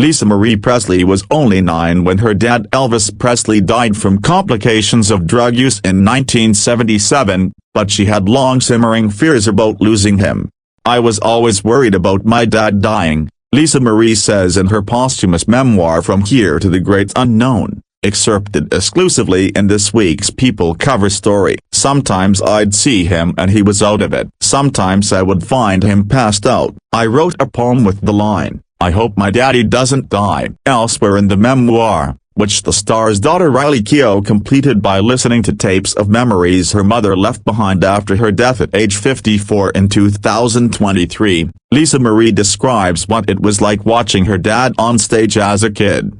Lisa Marie Presley was only 9 when her dad Elvis Presley died from complications of drug use in 1977, but she had long simmering fears about losing him. "I was always worried about my dad dying," Lisa Marie says in her posthumous memoir From Here to the Great Unknown, excerpted exclusively in this week's People cover story. "Sometimes I'd see him and he was out of it. Sometimes I would find him passed out." I wrote a poem with the line, "I hope my daddy doesn't die." Elsewhere in the memoir, which the star's daughter Riley Keough completed by listening to tapes of memories her mother left behind after her death at age 54 in 2023, Lisa Marie describes what it was like watching her dad on stage as a kid.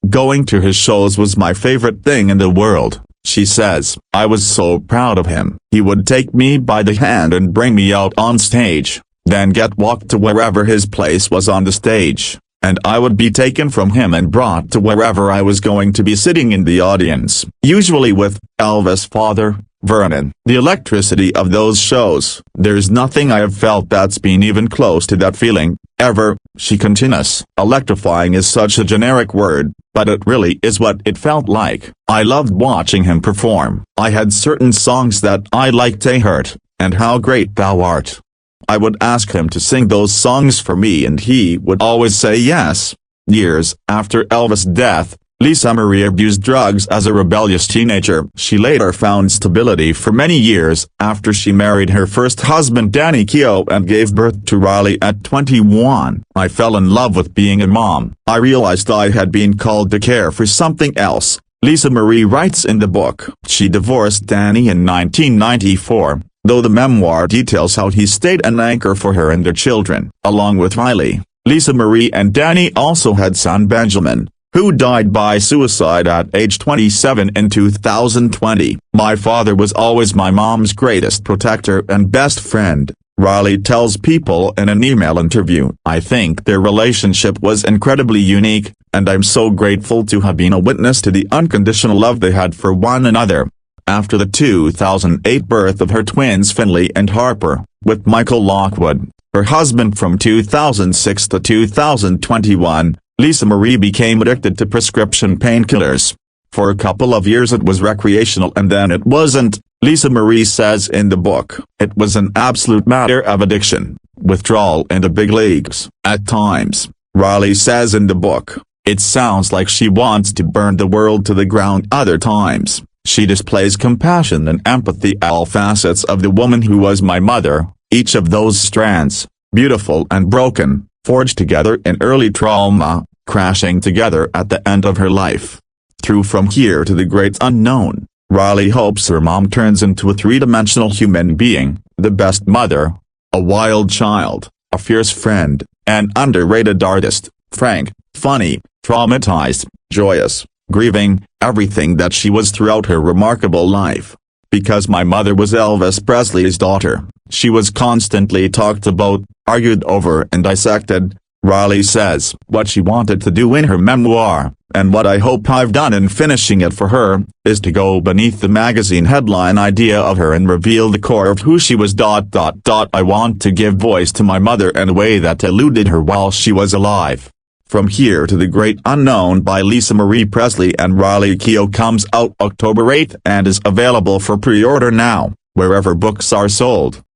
"Going to his shows was my favorite thing in the world," she says. "I was so proud of him. He would take me by the hand and bring me out on stage, then get walked to wherever his place was on the stage, and I would be taken from him and brought to wherever I was going to be sitting in the audience, usually with Elvis' father, Vernon." The electricity of those shows, "There's nothing I have felt that's been even close to that feeling, ever," she continues. Electrifying is such a generic word, but it really is what it felt like. "I loved watching him perform. I had certain songs that I liked, "They Hurt," and "How Great Thou Art." I would ask him to sing those songs for me and he would always say yes." Years after Elvis' death, Lisa Marie abused drugs as a rebellious teenager. She later found stability for many years after she married her first husband Danny Keough and gave birth to Riley at 21. "I fell in love with being a mom. I realized I had been called to care for something else," Lisa Marie writes in the book. She divorced Danny in 1994. Though the memoir details how he stayed an anchor for her and their children. Along with Riley, Lisa Marie and Danny also had son Benjamin, who died by suicide at age 27 in 2020. "My father was always my mom's greatest protector and best friend," Riley tells People in an email interview. "I think their relationship was incredibly unique, and I'm so grateful to have been a witness to the unconditional love they had for one another." After the 2008 birth of her twins Finley and Harper, with Michael Lockwood, her husband from 2006 to 2021, Lisa Marie became addicted to prescription painkillers. "For a couple of years it was recreational and then it wasn't," Lisa Marie says in the book. "It was an absolute matter of addiction, withdrawal in the big leagues." At times, Riley says in the book, "It sounds like she wants to burn the world to the ground." Other times, she displays compassion and empathy, all facets of the woman who was my mother, each of those strands, beautiful and broken, forged together in early trauma, crashing together at the end of her life. Through From Here to the Great Unknown, Riley hopes her mom turns into a three-dimensional human being, the best mother, a wild child, a fierce friend, an underrated artist, frank, funny, traumatized, joyous, grieving, everything that she was throughout her remarkable life. "Because my mother was Elvis Presley's daughter, she was constantly talked about, argued over and dissected," Riley says. What she wanted to do in her memoir, and what I hope I've done in finishing it for her, is to go beneath the magazine headline idea of her and reveal the core of who she was. I want to give voice to my mother in a way that eluded her while she was alive." From Here to the Great Unknown by Lisa Marie Presley and Riley Keough comes out October 8 and is available for pre-order now, wherever books are sold.